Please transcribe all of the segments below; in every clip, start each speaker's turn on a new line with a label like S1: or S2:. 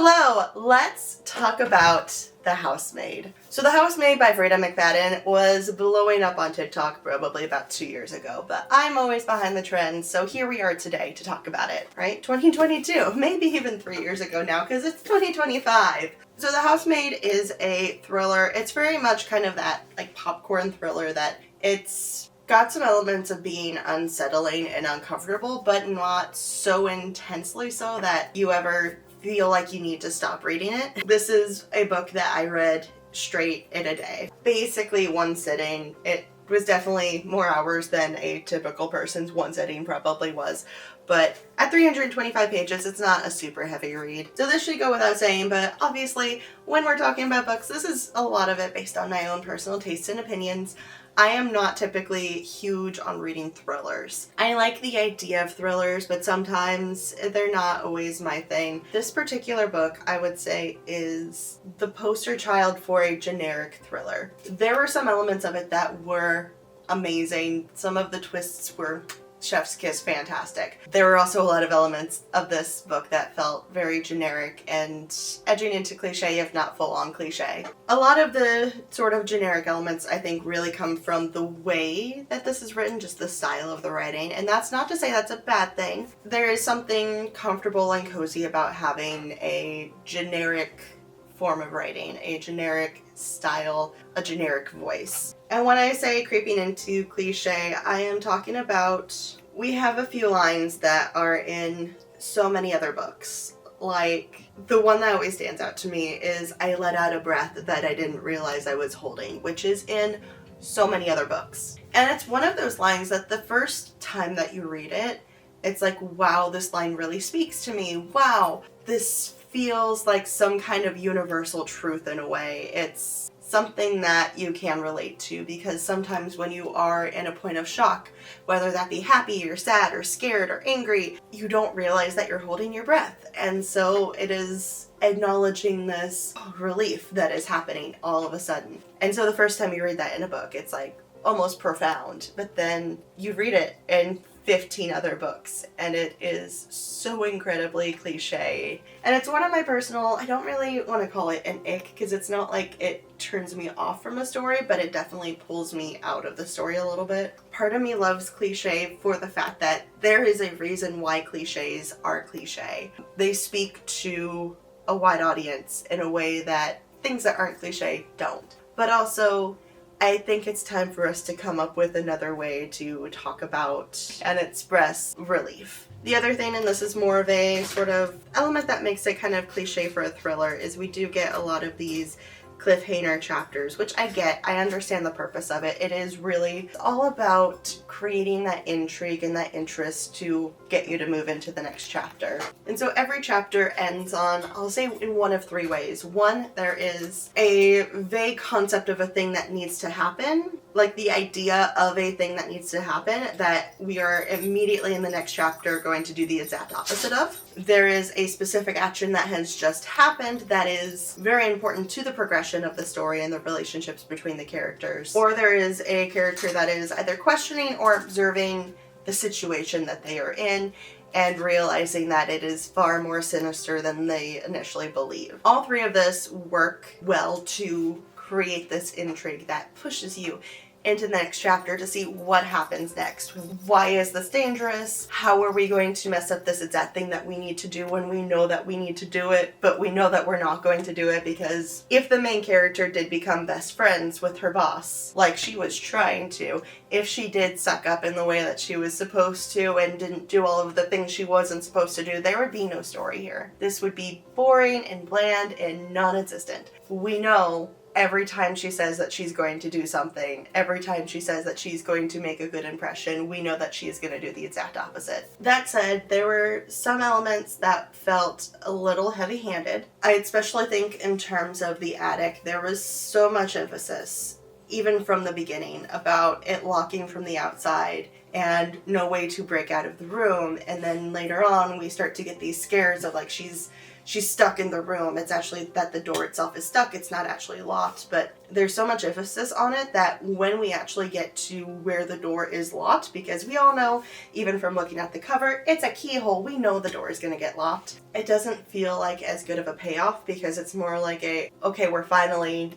S1: Hello! Let's talk about The Housemaid. So The Housemaid by Freida McFadden was blowing up on TikTok probably about 2 years ago, but I'm always behind the trends, so here we are today to talk about it, right? 2022, maybe even 3 years ago now, because it's 2025. So The Housemaid is a thriller. It's very much kind of that like popcorn thriller that it's got some elements of being unsettling and uncomfortable, but not so intensely so that you ever feel like you need to stop reading it. This is a book that I read straight in a day. Basically one sitting. It was definitely more hours than a typical person's one sitting probably was, but at 325 pages, it's not a super heavy read. So this should go without saying, but obviously when we're talking about books, this is a lot of it based on my own personal tastes and opinions. I am not typically huge on reading thrillers. I like the idea of thrillers, but sometimes they're not always my thing. This particular book, I would say, is the poster child for a generic thriller. There were some elements of it that were amazing. Some of the twists were chef's kiss fantastic. There were also a lot of elements of this book that felt very generic and edging into cliche, if not full-on cliche. A lot of the sort of generic elements I think really come from the way that this is written, just the style of the writing, and that's not to say that's a bad thing. There is something comfortable and cozy about having a generic form of writing, a generic style, a generic voice. And when I say creeping into cliche, I am talking about, we have a few lines that are in so many other books. Like, the one that always stands out to me is, I let out a breath that I didn't realize I was holding, which is in so many other books. And it's one of those lines that the first time that you read it, it's like, wow, this line really speaks to me. Wow, this feels like some kind of universal truth in a way. It's something that you can relate to, because sometimes when you are in a point of shock, whether that be happy or sad or scared or angry, you don't realize that you're holding your breath. And so it is acknowledging this relief that is happening all of a sudden. And so the first time you read that in a book, it's like almost profound, but then you read it in 15 other books and it is so incredibly cliche. And it's one of my personal, I don't really want to call it an ick, because it's not like it turns me off from a story, but it definitely pulls me out of the story a little bit. Part of me loves cliche for the fact that there is a reason why cliches are cliche. They speak to a wide audience in a way that things that aren't cliche don't. But also, I think it's time for us to come up with another way to talk about and express relief. The other thing, and this is more of a sort of element that makes it kind of cliche for a thriller, is we do get a lot of these cliffhanger chapters, which I get. I understand the purpose of it. It is really all about creating that intrigue and that interest to get you to move into the next chapter. And so every chapter ends on, I'll say, in one of three ways. One, there is a vague concept of a thing that needs to happen, like the idea of a thing that needs to happen that we are immediately in the next chapter going to do the exact opposite of. There is a specific action that has just happened that is very important to the progression of the story and the relationships between the characters. Or there is a character that is either questioning or observing the situation that they are in and realizing that it is far more sinister than they initially believe. All three of this work well to create this intrigue that pushes you into the next chapter to see what happens next. Why is this dangerous? How are we going to mess up this exact thing that we need to do when we know that we need to do it, but we know that we're not going to do it? Because if the main character did become best friends with her boss, like she was trying to, if she did suck up in the way that she was supposed to and didn't do all of the things she wasn't supposed to do, there would be no story here. This would be boring and bland and non-existent. We know every time she says that she's going to do something, every time she says that she's going to make a good impression, we know that she is going to do the exact opposite. That said, there were some elements that felt a little heavy-handed. I especially think in terms of the attic, there was so much emphasis, even from the beginning, about it locking from the outside and no way to break out of the room. And then later on, we start to get these scares of like she's she's stuck in the room. It's actually that the door itself is stuck. It's not actually locked, but there's so much emphasis on it that when we actually get to where the door is locked, because we all know, even from looking at the cover, it's a keyhole. We know the door is going to get locked. It doesn't feel like as good of a payoff because it's more like okay, we're finally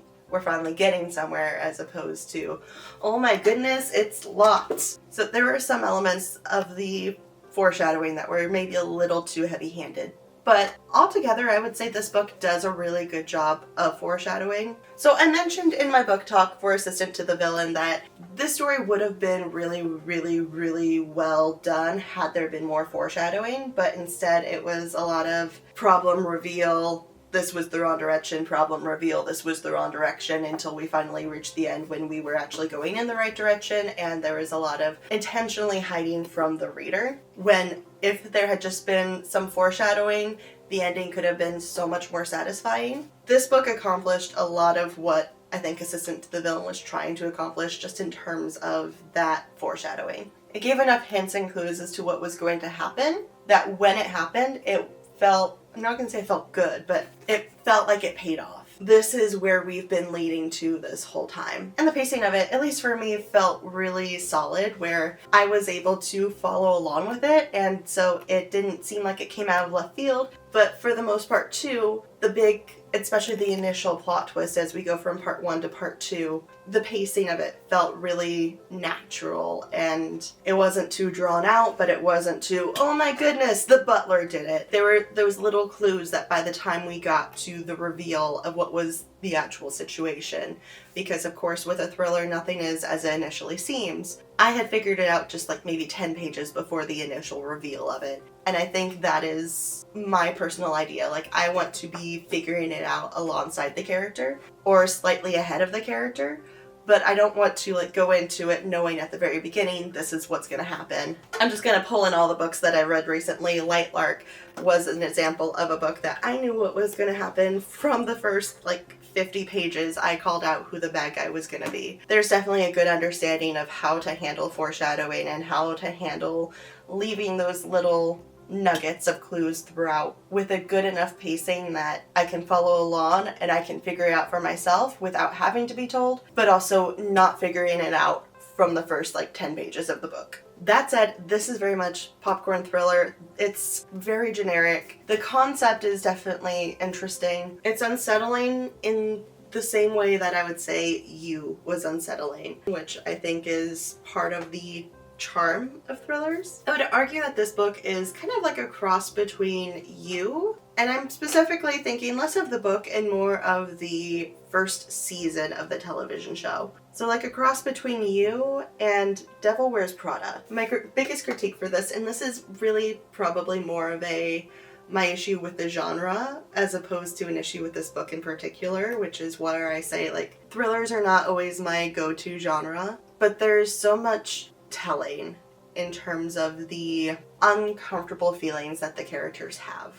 S1: getting somewhere, as opposed to, oh my goodness, it's locked. So there were some elements of the foreshadowing that were maybe a little too heavy-handed. But altogether, I would say this book does a really good job of foreshadowing. So I mentioned in my book talk for Assistant to the Villain that this story would have been really, really, really well done had there been more foreshadowing, but instead it was a lot of problem reveal, this was the wrong direction, problem reveal, this was the wrong direction, until we finally reached the end when we were actually going in the right direction, and there was a lot of intentionally hiding from the reader. When if there had just been some foreshadowing, the ending could have been so much more satisfying. This book accomplished a lot of what I think Assistant to the Villain was trying to accomplish, just in terms of that foreshadowing. It gave enough hints and clues as to what was going to happen, that when it happened, it felt, I'm not going to say it felt good, but it felt like it paid off. This is where we've been leading to this whole time. And the pacing of it, at least for me, felt really solid, where I was able to follow along with it, and so it didn't seem like it came out of left field. But for the most part too, the big, especially the initial plot twist as we go from part 1 to part 2, the pacing of it felt really natural, and it wasn't too drawn out, but it wasn't too, oh my goodness, the butler did it. There were those little clues that by the time we got to the reveal of what was the actual situation, because of course with a thriller nothing is as it initially seems, I had figured it out just like maybe 10 pages before the initial reveal of it. And I think that is my personal idea. Like, I want to be figuring it out alongside the character or slightly ahead of the character, but I don't want to like go into it knowing at the very beginning this is what's going to happen. I'm just going to pull in all the books that I read recently. Light Lark was an example of a book that I knew what was going to happen from the first like 50 pages. I called out who the bad guy was going to be. There's definitely a good understanding of how to handle foreshadowing and how to handle leaving those little nuggets of clues throughout with a good enough pacing that I can follow along and I can figure it out for myself without having to be told, but also not figuring it out from the first like 10 pages of the book. That said, this is very much popcorn thriller. It's very generic. The concept is definitely interesting. It's unsettling in the same way that I would say You was unsettling, which I think is part of the charm of thrillers. I would argue that this book is kind of like a cross between You, and I'm specifically thinking less of the book and more of the first season of the television show. So like a cross between You and Devil Wears Prada. My biggest critique for this, and this is really probably more of my issue with the genre as opposed to an issue with this book in particular, which is where I say like thrillers are not always my go-to genre, but there's so much telling in terms of the uncomfortable feelings that the characters have,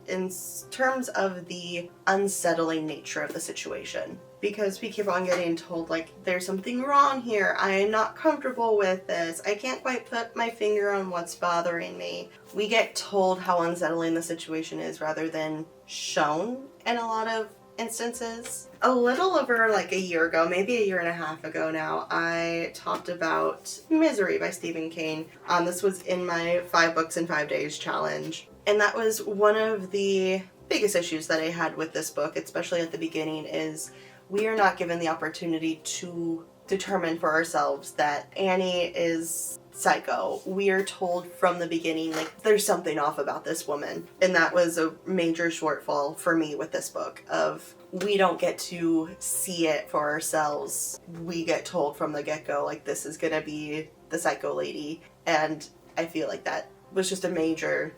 S1: in terms of the unsettling nature of the situation, because we keep on getting told like there's something wrong here, I am not comfortable with this, I can't quite put my finger on what's bothering me. We get told how unsettling the situation is rather than shown in a lot of instances. A little over like a year ago, maybe a year and a half ago now, I talked about Misery by Stephen King. This was in my 5 books in 5 days challenge. And that was one of the biggest issues that I had with this book, especially at the beginning, is we are not given the opportunity to determine for ourselves that Annie is psycho. We are told from the beginning, like, there's something off about this woman. And that was a major shortfall for me with this book, of we don't get to see it for ourselves. We get told from the get-go, like, this is gonna be the psycho lady. And I feel like that was just a major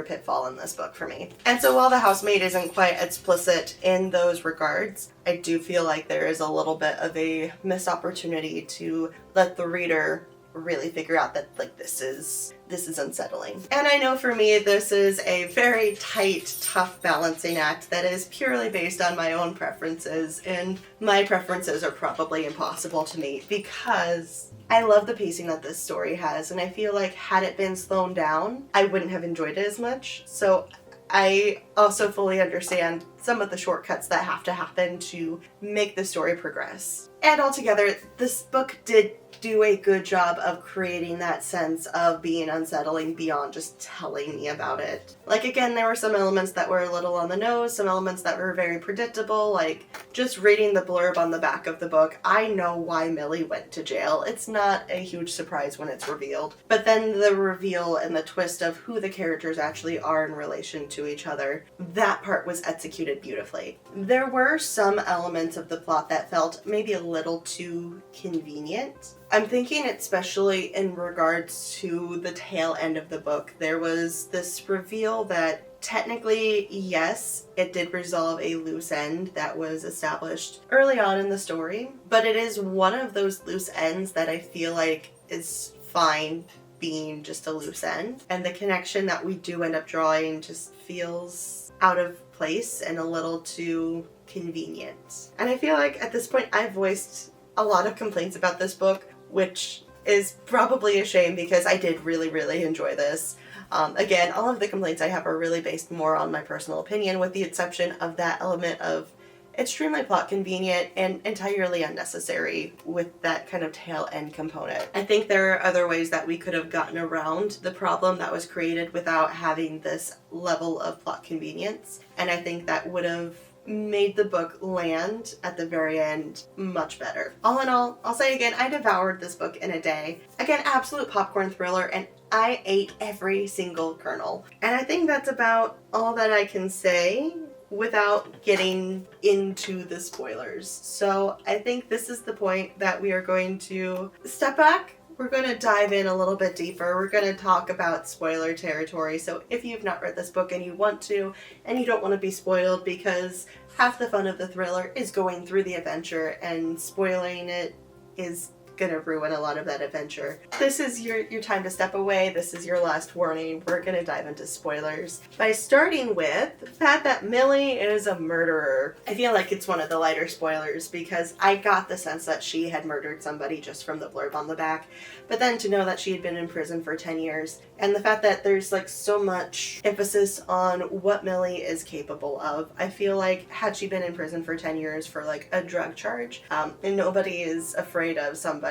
S1: pitfall in this book for me. And so while The Housemaid isn't quite explicit in those regards, I do feel like there is a little bit of a missed opportunity to let the reader really figure out that like this is unsettling. And I know for me this is a very tight, tough balancing act that is purely based on my own preferences, and my preferences are probably impossible to meet because I love the pacing that this story has, and I feel like had it been slowed down, I wouldn't have enjoyed it as much. So I also fully understand some of the shortcuts that have to happen to make the story progress. And altogether, this book did do a good job of creating that sense of being unsettling beyond just telling me about it. Like, again, there were some elements that were a little on the nose, some elements that were very predictable, like just reading the blurb on the back of the book, I know why Millie went to jail. It's not a huge surprise when it's revealed. But then the reveal and the twist of who the characters actually are in relation to each other, that part was executed beautifully. There were some elements of the plot that felt maybe a little too convenient. I'm thinking especially in regards to the tail end of the book. There was this reveal that technically, yes, it did resolve a loose end that was established early on in the story, but it is one of those loose ends that I feel like is fine being just a loose end. And the connection that we do end up drawing just feels out of place and a little too convenient. And I feel like at this point I've voiced a lot of complaints about this book, which is probably a shame because I did really, really enjoy this. Again, all of the complaints I have are really based more on my personal opinion, with the exception of that element of extremely plot convenient and entirely unnecessary with that kind of tail end component. I think there are other ways that we could have gotten around the problem that was created without having this level of plot convenience, and I think that would have made the book land at the very end much better. All in all, I'll say again, I devoured this book in a day. Again, absolute popcorn thriller, and I ate every single kernel. And I think that's about all that I can say without getting into the spoilers. So I think this is the point that we are going to step back. We're going to dive in a little bit deeper. We're going to talk about spoiler territory. So if you've not read this book and you want to, and you don't want to be spoiled, because half the fun of the thriller is going through the adventure, and spoiling it is gonna ruin a lot of that adventure. This is your time to step away. This is your last warning. We're gonna dive into spoilers by starting with the fact that Millie is a murderer. I feel like it's one of the lighter spoilers because I got the sense that she had murdered somebody just from the blurb on the back, but then to know that she had been in prison for 10 years and the fact that there's like so much emphasis on what Millie is capable of. I feel like had she been in prison for 10 years for like a drug charge, and nobody is afraid of somebody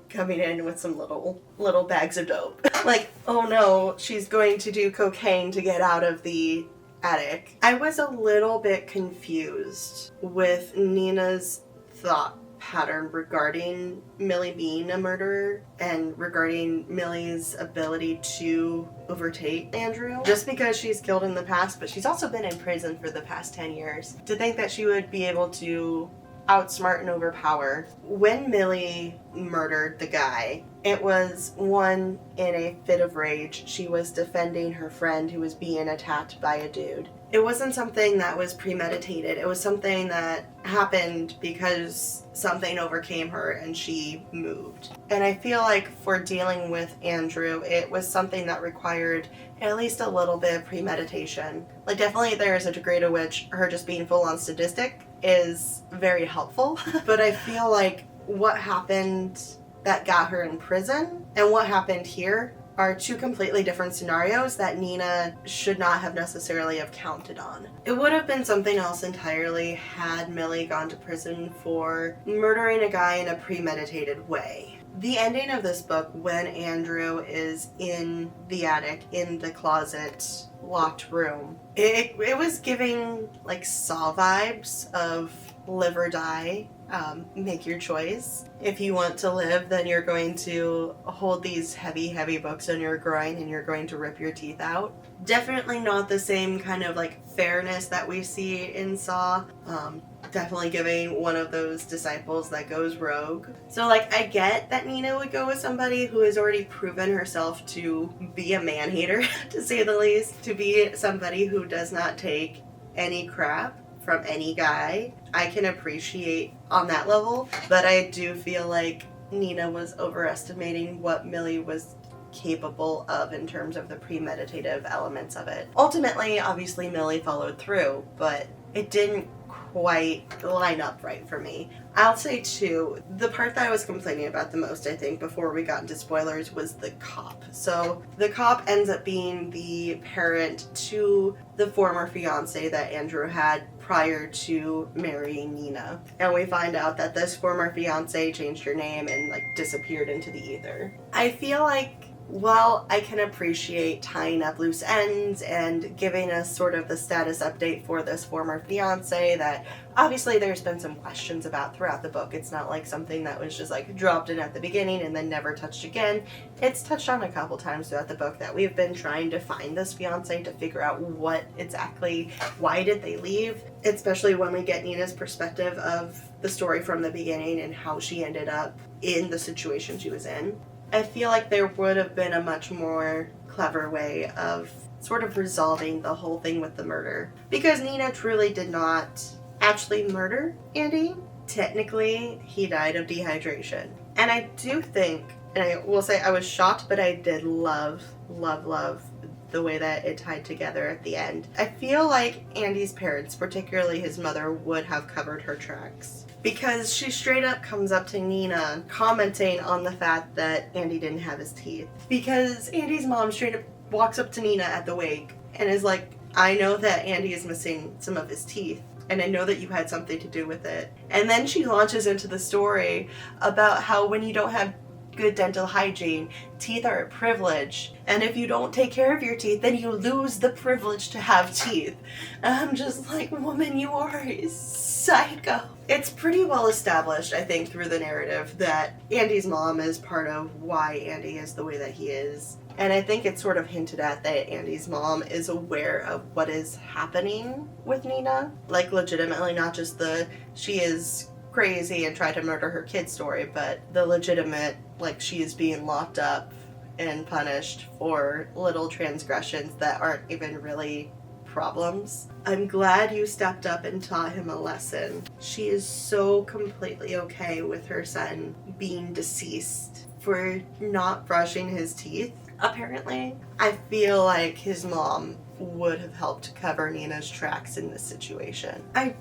S1: coming in with some little bags of dope. Like, oh no, she's going to do cocaine to get out of the attic. I was a little bit confused with Nina's thought pattern regarding Millie being a murderer and regarding Millie's ability to overtake Andrew. Just because she's killed in the past, but she's also been in prison for the past 10 years. To think that she would be able to outsmart and overpower. When Millie murdered the guy, it was one in a fit of rage. She was defending her friend who was being attacked by a dude. It wasn't something that was premeditated. It was something that happened because something overcame her and she moved. And I feel like for dealing with Andrew, it was something that required at least a little bit of premeditation. Like, definitely there is a degree to which her just being full on sadistic is very helpful. But I feel like what happened that got her in prison and what happened here are two completely different scenarios that Nina should not have necessarily have counted on. It would have been something else entirely had Millie gone to prison for murdering a guy in a premeditated way. The ending of this book, when Andrew is in the attic, in the closet, locked room, it was giving like Saw vibes of live or die. Make your choice. If you want to live, then you're going to hold these heavy books on your groin and you're going to rip your teeth out. Definitely not the same kind of like fairness that we see in Saw. Definitely giving one of those disciples that goes rogue. So like, I get that Nina would go with somebody who has already proven herself to be a man-hater, to say the least, to be somebody who does not take any crap from any guy. I can appreciate on that level, but I do feel like Nina was overestimating what Millie was capable of in terms of the premeditative elements of it. Ultimately, obviously, Millie followed through, but it didn't quite line up right for me. I'll say too, the part that I was complaining about the most, I think, before we got into spoilers was the cop. So the cop ends up being the parent to the former fiance that Andrew had prior to marrying Nina. And we find out that this former fiance changed her name and like disappeared into the ether. I feel like, well, I can appreciate tying up loose ends and giving us sort of the status update for this former fiance that obviously there's been some questions about throughout the book. It's not like something that was just like dropped in at the beginning and then never touched again. It's touched on a couple times throughout the book that we've been trying to find this fiance to figure out what exactly, why did they leave, especially when we get Nina's perspective of the story from the beginning and how she ended up in the situation she was in. I feel like there would have been a much more clever way of sort of resolving the whole thing with the murder. Because Nina truly did not actually murder Andy. Technically, he died of dehydration. And I do think, and I will say I was shocked, but I did love the way that it tied together at the end. I feel like Andy's parents, particularly his mother, would have covered her tracks. Because she straight up comes up to Nina commenting on the fact that Andy didn't have his teeth. Because Andy's mom straight up walks up to Nina at the wake and is like, I know that Andy is missing some of his teeth, and I know that you had something to do with it. And then she launches into the story about how when you don't have good dental hygiene, teeth are a privilege, and if you don't take care of your teeth, then you lose the privilege to have teeth. And I'm just like, woman, you are a psycho. It's pretty well established, I think, through the narrative that Andy's mom is part of why Andy is the way that he is. And I think it's sort of hinted at that Andy's mom is aware of what is happening with Nina. Like, legitimately, not just the she is crazy and tried to murder her kid story, but the legitimate, like, she is being locked up and punished for little transgressions that aren't even really problems. I'm glad you stepped up and taught him a lesson. She is so completely okay with her son being deceased for not brushing his teeth, apparently. I feel like his mom would have helped cover Nina's tracks in this situation. I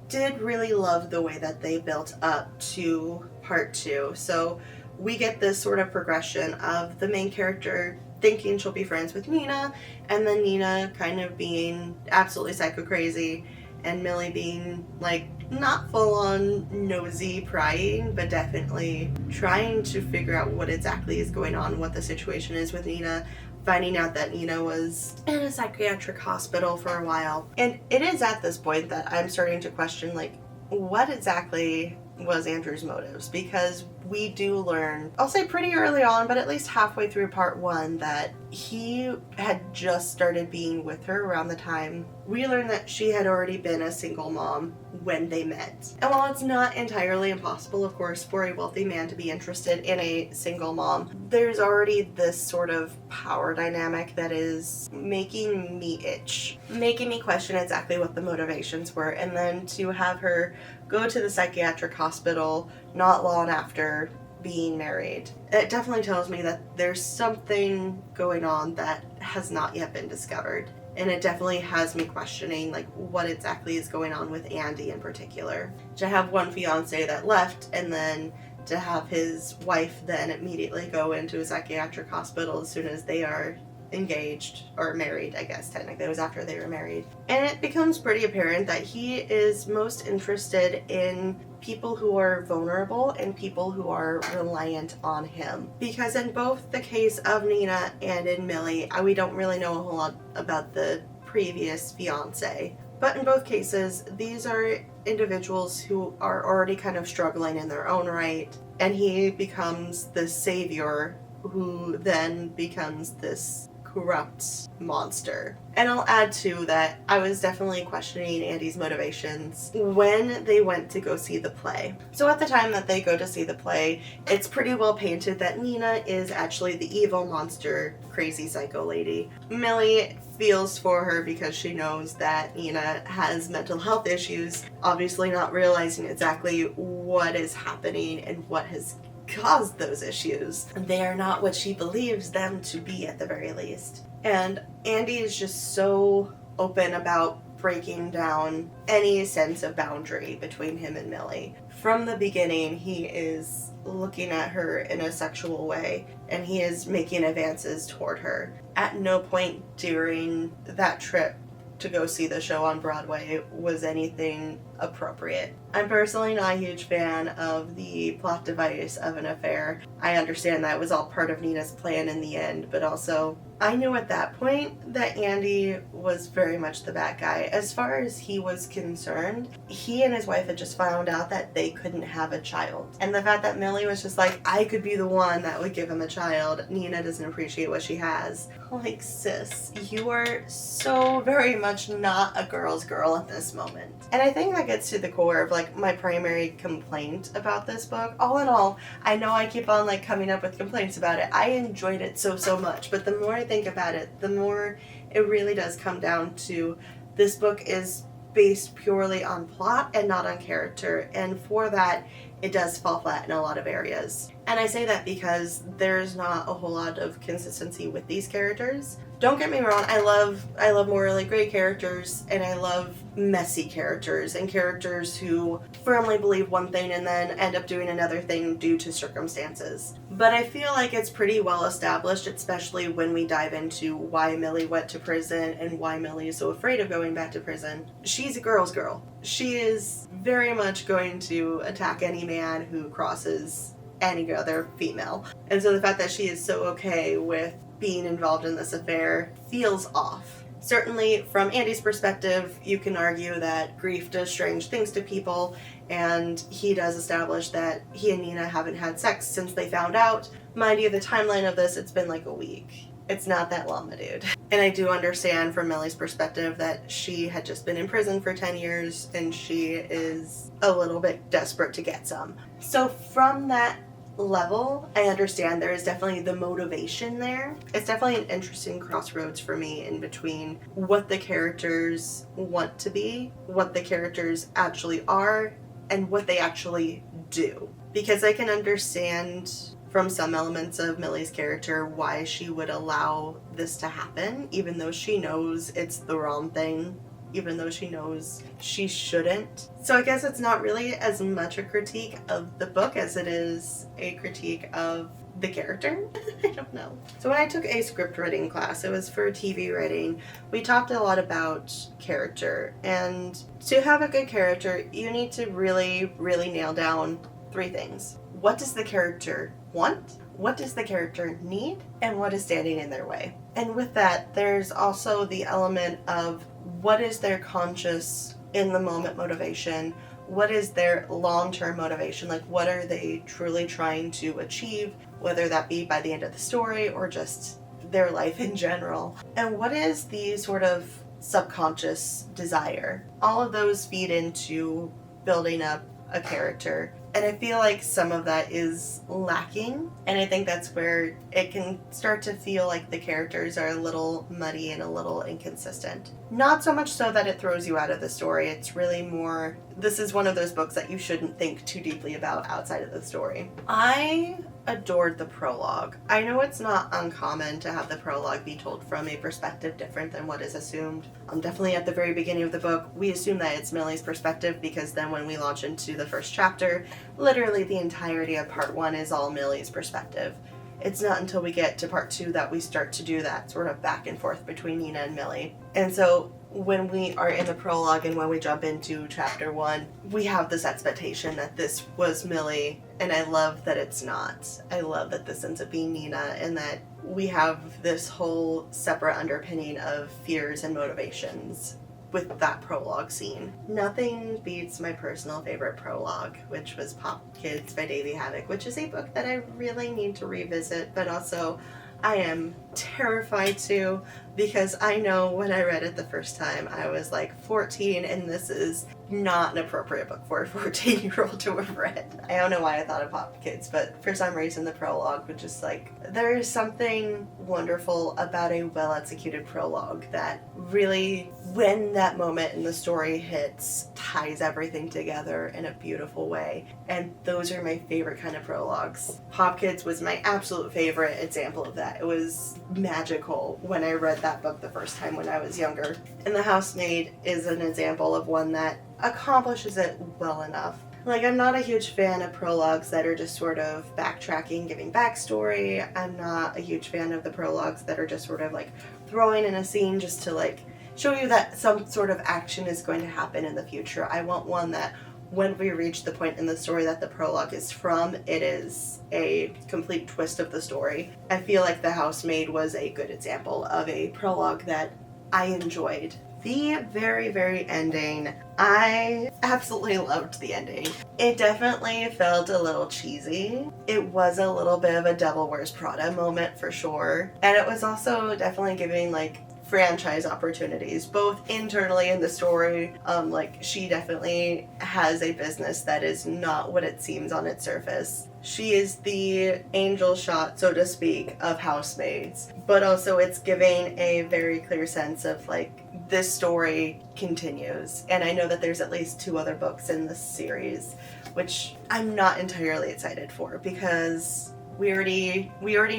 S1: did really love the way that they built up to part 2. So we get this sort of progression of the main character thinking she'll be friends with Nina, and then Nina kind of being absolutely psycho crazy, and Millie being like not full on nosy prying, but definitely trying to figure out what exactly is going on, what the situation is with Nina, finding out that Nina was in a psychiatric hospital for a while. And it is at this point that I'm starting to question, like, what exactly was Andrew's motives? Because we do learn, I'll say pretty early on, but at least halfway through part 1, that he had just started being with her around the time we learned that she had already been a single mom when they met. And while it's not entirely impossible, of course, for a wealthy man to be interested in a single mom, there's already this sort of power dynamic that is making me itch, making me question exactly what the motivations were. And then to have her go to the psychiatric hospital not long after being married, it definitely tells me that there's something going on that has not yet been discovered. And it definitely has me questioning, like, what exactly is going on with Andy in particular. To have one fiance that left, and then to have his wife then immediately go into a psychiatric hospital as soon as they are engaged, or married, I guess technically it was after they were married. And it becomes pretty apparent that he is most interested in people who are vulnerable and people who are reliant on him. Because in both the case of Nina and in Millie, we don't really know a whole lot about the previous fiance. But in both cases, these are individuals who are already kind of struggling in their own right, and he becomes the savior who then becomes this corrupt monster. And I'll add too that I was definitely questioning Andy's motivations when they went to go see the play. So at the time that they go to see the play, it's pretty well painted that Nina is actually the evil monster, crazy psycho lady. Millie feels for her because she knows that Nina has mental health issues, obviously not realizing exactly what is happening and what has caused those issues. They are not what she believes them to be, at the very least. And Andy is just so open about breaking down any sense of boundary between him and Millie. From the beginning, he is looking at her in a sexual way, and he is making advances toward her. At no point during that trip to go see the show on Broadway was anything appropriate. I'm personally not a huge fan of the plot device of an affair. I understand that was all part of Nina's plan in the end, but also I knew at that point that Andy was very much the bad guy. As far as he was concerned, he and his wife had just found out that they couldn't have a child. And the fact that Millie was just like, I could be the one that would give him a child. Nina doesn't appreciate what she has. Like, sis, you are so very much not a girl's girl at this moment. And I think that gets to the core of like my primary complaint about this book. All in all, I know I keep on like coming up with complaints about it. I enjoyed it so much, but the more I think about it, the more it really does come down to this book is based purely on plot and not on character, and for that it does fall flat in a lot of areas. And I say that because there's not a whole lot of consistency with these characters. Don't get me wrong, I love morally gray characters, and I love messy characters, and characters who firmly believe one thing and then end up doing another thing due to circumstances. But I feel like it's pretty well established, especially when we dive into why Millie went to prison and why Millie is so afraid of going back to prison. She's a girl's girl. She is very much going to attack any man who crosses any other female. And so the fact that she is so okay with being involved in this affair feels off. Certainly, from Andy's perspective, you can argue that grief does strange things to people, and he does establish that he and Nina haven't had sex since they found out. Mind you, the timeline of this, it's been like a week. It's not that long, my dude. And I do understand from Millie's perspective that she had just been in prison for 10 years, and she is a little bit desperate to get some. So from that level, I understand there is definitely the motivation there. It's definitely an interesting crossroads for me in between what the characters want to be, what the characters actually are, and what they actually do. Because I can understand from some elements of Millie's character why she would allow this to happen, even though she knows it's the wrong thing, even though she knows she shouldn't. So I guess it's not really as much a critique of the book as it is a critique of the character. I don't know. So when I took a script writing class, it was for TV writing, we talked a lot about character. And to have a good character, you need to really nail down 3 things. What does the character want? What does the character need? And what is standing in their way? And with that, there's also the element of what is their conscious in the moment motivation? What is their long-term motivation? Like, what are they truly trying to achieve, whether that be by the end of the story or just their life in general? And what is the sort of subconscious desire? All of those feed into building up a character. And I feel like some of that is lacking, and I think that's where it can start to feel like the characters are a little muddy and a little inconsistent. Not so much so that it throws you out of the story, it's really more, this is one of those books that you shouldn't think too deeply about outside of the story. I adored the prologue. I know it's not uncommon to have the prologue be told from a perspective different than what is assumed. Definitely at the very beginning of the book, we assume that it's Millie's perspective, because then when we launch into the first chapter, literally the entirety of part 1 is all Millie's perspective. It's not until we get to part 2 that we start to do that sort of back and forth between Nina and Millie. And so when we are in the prologue and when we jump into chapter 1, we have this expectation that this was Millie, and I love that it's not. I love that this ends up being Nina, and that we have this whole separate underpinning of fears and motivations with that prologue scene. Nothing beats my personal favorite prologue, which was Pop Kids by Davey Havok, which is a book that I really need to revisit, but also I am terrified to, because I know when I read it the first time I was like 14, and this is not an appropriate book for a 14-year-old to have read. I don't know why I thought of Pop Kids, but for some reason the prologue was just like, there is something wonderful about a well-executed prologue that really, when that moment in the story hits, ties everything together in a beautiful way. And those are my favorite kind of prologues. Pop Kids was my absolute favorite example of that. It was magical when I read that book the first time when I was younger. And The Housemaid is an example of one that accomplishes it well enough. Like, I'm not a huge fan of prologues that are just sort of backtracking, giving backstory. I'm not a huge fan of the prologues that are just sort of like throwing in a scene just to like show you that some sort of action is going to happen in the future. I want one that when we reach the point in the story that the prologue is from, it is a complete twist of the story. I feel like The Housemaid was a good example of a prologue that I enjoyed. The very, very ending, I absolutely loved the ending. It definitely felt a little cheesy. It was a little bit of a Devil Wears Prada moment for sure. And it was also definitely giving like franchise opportunities, both internally in the story. Like, she definitely has a business that is not what it seems on its surface. She is the angel shot, so to speak, of housemaids, but also it's giving a very clear sense of like, this story continues. And I know that there's at least 2 other books in this series, which I'm not entirely excited for because we already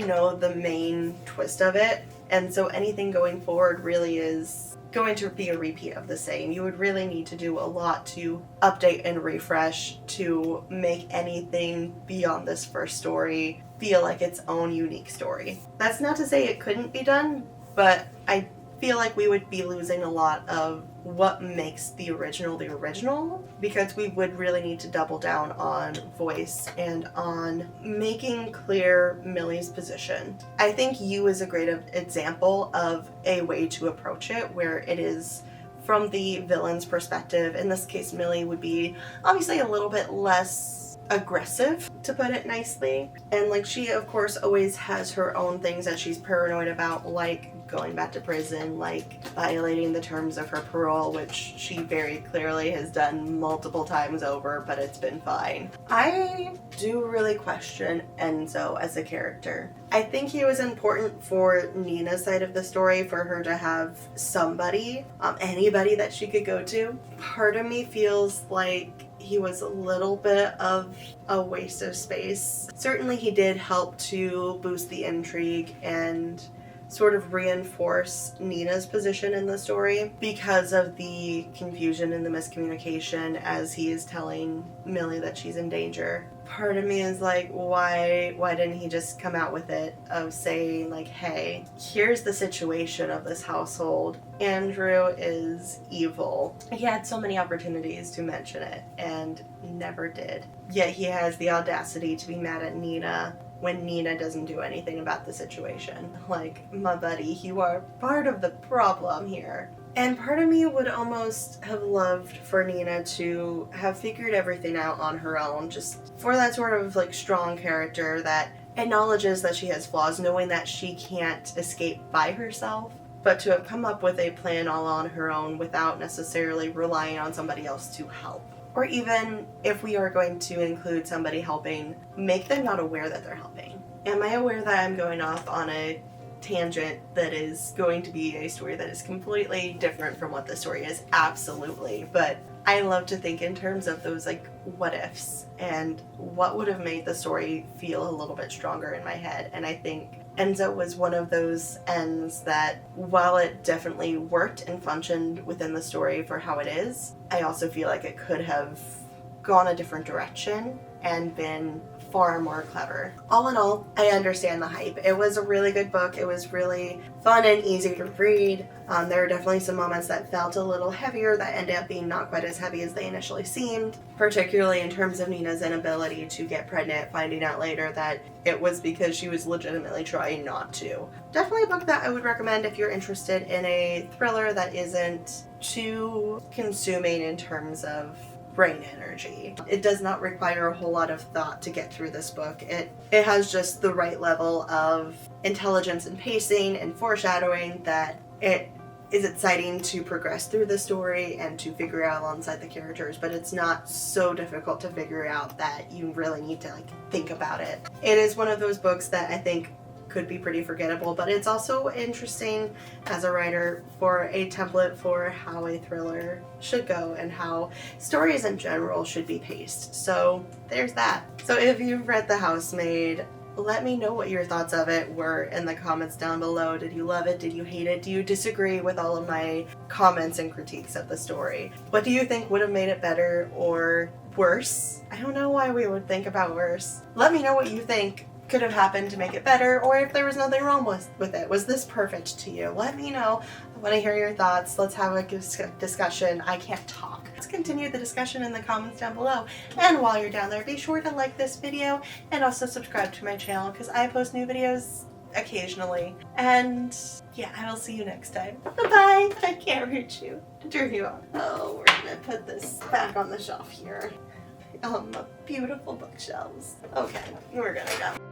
S1: know the main twist of it. And so anything going forward really is going to be a repeat of the same. You would really need to do a lot to update and refresh to make anything beyond this first story feel like its own unique story. That's not to say it couldn't be done, but I feel like we would be losing a lot of what makes the original, because we would really need to double down on voice and on making clear Millie's position. I think You is a great example of a way to approach it where it is from the villain's perspective. In this case, Millie would be obviously a little bit less aggressive, to put it nicely. And like, she of course always has her own things that she's paranoid about, like going back to prison, like violating the terms of her parole, which she very clearly has done multiple times over, but it's been fine. I do really question Enzo as a character. I think he was important for Nina's side of the story, for her to have somebody, anybody that she could go to. Part of me feels like he was a little bit of a waste of space. Certainly he did help to boost the intrigue and sort of reinforce Nina's position in the story because of the confusion and the miscommunication as he is telling Millie that she's in danger. Part of me is like, why didn't he just come out with it of saying like, hey, here's the situation of this household. Andrew is evil. He had so many opportunities to mention it and never did. Yet he has the audacity to be mad at Nina when Nina doesn't do anything about the situation. Like, my buddy, you are part of the problem here. And part of me would almost have loved for Nina to have figured everything out on her own, just for that sort of like strong character that acknowledges that she has flaws, knowing that she can't escape by herself, but to have come up with a plan all on her own without necessarily relying on somebody else to help. Or even if we are going to include somebody helping, make them not aware that they're helping. Am I aware that I'm going off on a tangent that is going to be a story that is completely different from what the story is? Absolutely. But I love to think in terms of those like what ifs and what would have made the story feel a little bit stronger in my head. And I think Enzo was one of those ends that, while it definitely worked and functioned within the story for how it is, I also feel like it could have gone a different direction and been far more clever. All in all, I understand the hype. It was a really good book. It was really fun and easy to read. There were definitely some moments that felt a little heavier that ended up being not quite as heavy as they initially seemed, particularly in terms of Nina's inability to get pregnant, finding out later that it was because she was legitimately trying not to. Definitely a book that I would recommend if you're interested in a thriller that isn't too consuming in terms of brain energy. It does not require a whole lot of thought to get through this book. It has just the right level of intelligence and pacing and foreshadowing that it is exciting to progress through the story and to figure out alongside the characters, but it's not so difficult to figure out that you really need to think about it. It is one of those books that I think could be pretty forgettable, but it's also interesting as a writer for a template for how a thriller should go and how stories in general should be paced. So there's that. So if you've read The Housemaid, let me know what your thoughts of it were in the comments down below. Did you love it? Did you hate it? Do you disagree with all of my comments and critiques of the story? What do you think would have made it better or worse? I don't know why we would think about worse. Let me know what you think could have happened to make it better, or if there was nothing wrong with it. Was this perfect to you? Let me know. I want to hear your thoughts. Let's have a discussion. I can't talk. Let's continue the discussion in the comments down below. And while you're down there, be sure to like this video and also subscribe to my channel because I post new videos occasionally. And yeah, I will see you next time. Bye-bye. I can't reach you. Turn you on. Oh, we're gonna put this back on the shelf here. The beautiful bookshelves. Okay, we're gonna go.